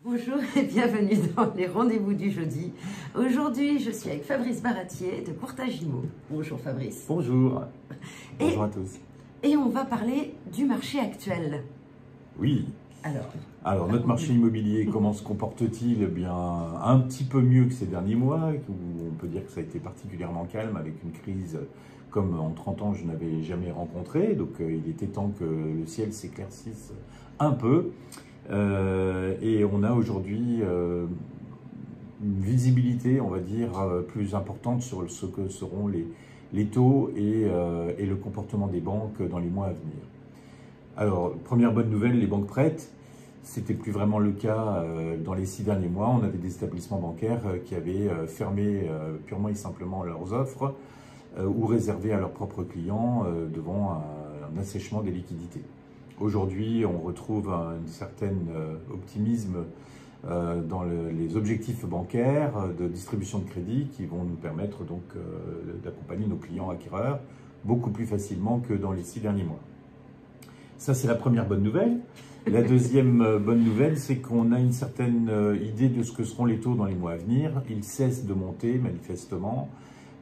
Bonjour et bienvenue dans les rendez-vous du jeudi. Aujourd'hui, je suis avec Fabrice Baratier de Courtage Immo. Bonjour Fabrice. Bonjour. Bonjour à tous. Et on va parler du marché actuel. Oui. Alors notre marché immobilier, comment se comporte-t-il? Eh bien, un petit peu mieux que ces derniers mois, où on peut dire que ça a été particulièrement calme avec une crise comme en 30 ans je n'avais jamais rencontré. Donc il était temps que le ciel s'éclaircisse un peu. Et on a aujourd'hui une visibilité, on va dire, plus importante sur ce que seront les taux et le comportement des banques dans les mois à venir. Alors, première bonne nouvelle, les banques prêtent. C'était plus vraiment le cas dans les 6 derniers mois. On avait des établissements bancaires qui avaient fermé purement et simplement leurs offres ou réservé à leurs propres clients devant un assèchement des liquidités. Aujourd'hui, on retrouve un certain optimisme dans les objectifs bancaires de distribution de crédit qui vont nous permettre donc d'accompagner nos clients acquéreurs beaucoup plus facilement que dans les 6 derniers mois. Ça, c'est la première bonne nouvelle. La deuxième bonne nouvelle, c'est qu'on a une certaine idée de ce que seront les taux dans les mois à venir. Ils cessent de monter manifestement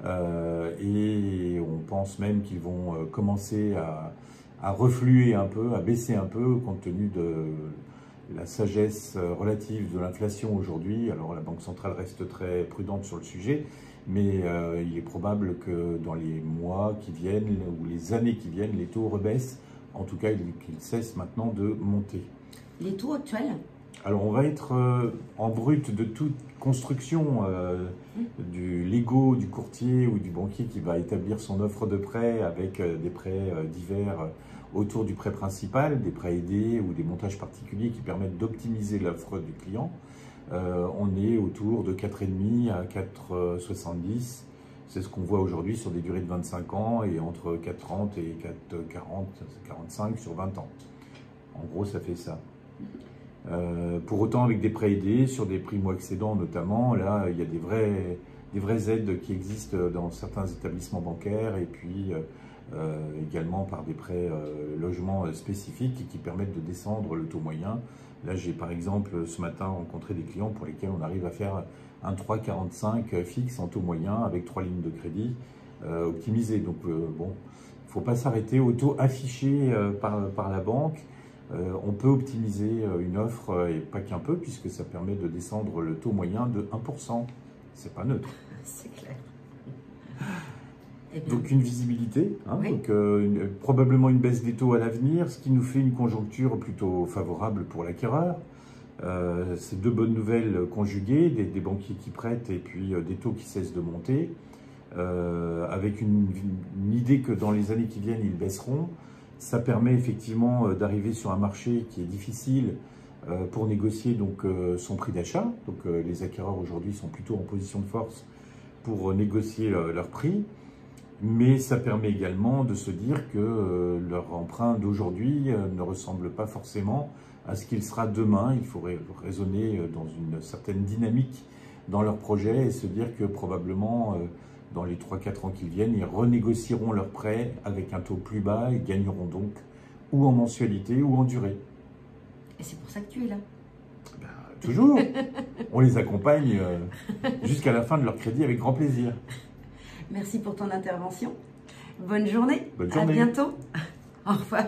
et on pense même qu'ils vont commencer à refluer un peu, à baisser un peu compte tenu de la sagesse relative de l'inflation aujourd'hui. Alors la Banque centrale reste très prudente sur le sujet, mais il est probable que dans les mois qui viennent ou les années qui viennent, les taux rebaissent. En tout cas, qu'ils cessent maintenant de monter. Les taux actuels? Alors, on va être en brut de toute construction du Lego, du courtier ou du banquier qui va établir son offre de prêt avec des prêts divers autour du prêt principal, des prêts aidés ou des montages particuliers qui permettent d'optimiser l'offre du client. On est autour de 4,5 à 4,70. C'est ce qu'on voit aujourd'hui sur des durées de 25 ans et entre 4,30 et 4,40, 45 sur 20 ans. En gros, ça fait ça. Pour autant, avec des prêts aidés, sur des primo-accédants notamment, là, il y a des vraies aides qui existent dans certains établissements bancaires et puis également par des prêts logements spécifiques et qui permettent de descendre le taux moyen. Là, j'ai par exemple ce matin rencontré des clients pour lesquels on arrive à faire un 3,45 fixe en taux moyen avec 3 lignes de crédit optimisées. Donc bon, il ne faut pas s'arrêter au taux affiché par la banque. On peut optimiser une offre et pas qu'un peu puisque ça permet de descendre le taux moyen de 1%. C'est pas neutre. C'est clair. Donc une visibilité, hein, oui. Donc, probablement une baisse des taux à l'avenir, ce qui nous fait une conjoncture plutôt favorable pour l'acquéreur. Ces deux bonnes nouvelles conjuguées, des banquiers qui prêtent et puis des taux qui cessent de monter, avec une idée que dans les années qui viennent, ils baisseront. Ça permet effectivement d'arriver sur un marché qui est difficile pour négocier donc, son prix d'achat. Donc les acquéreurs aujourd'hui sont plutôt en position de force pour négocier leur prix. Mais ça permet également de se dire que leur emprunt d'aujourd'hui ne ressemble pas forcément à ce qu'il sera demain. Il faudrait raisonner dans une certaine dynamique dans leur projet et se dire que probablement dans les 3-4 ans qui viennent, ils renégocieront leurs prêts avec un taux plus bas et gagneront donc ou en mensualité ou en durée. Et c'est pour ça que tu es là? Ben, toujours. On les accompagne jusqu'à la fin de leur crédit avec grand plaisir. Merci pour ton intervention. Bonne journée. Bonne journée. À bientôt. Au revoir.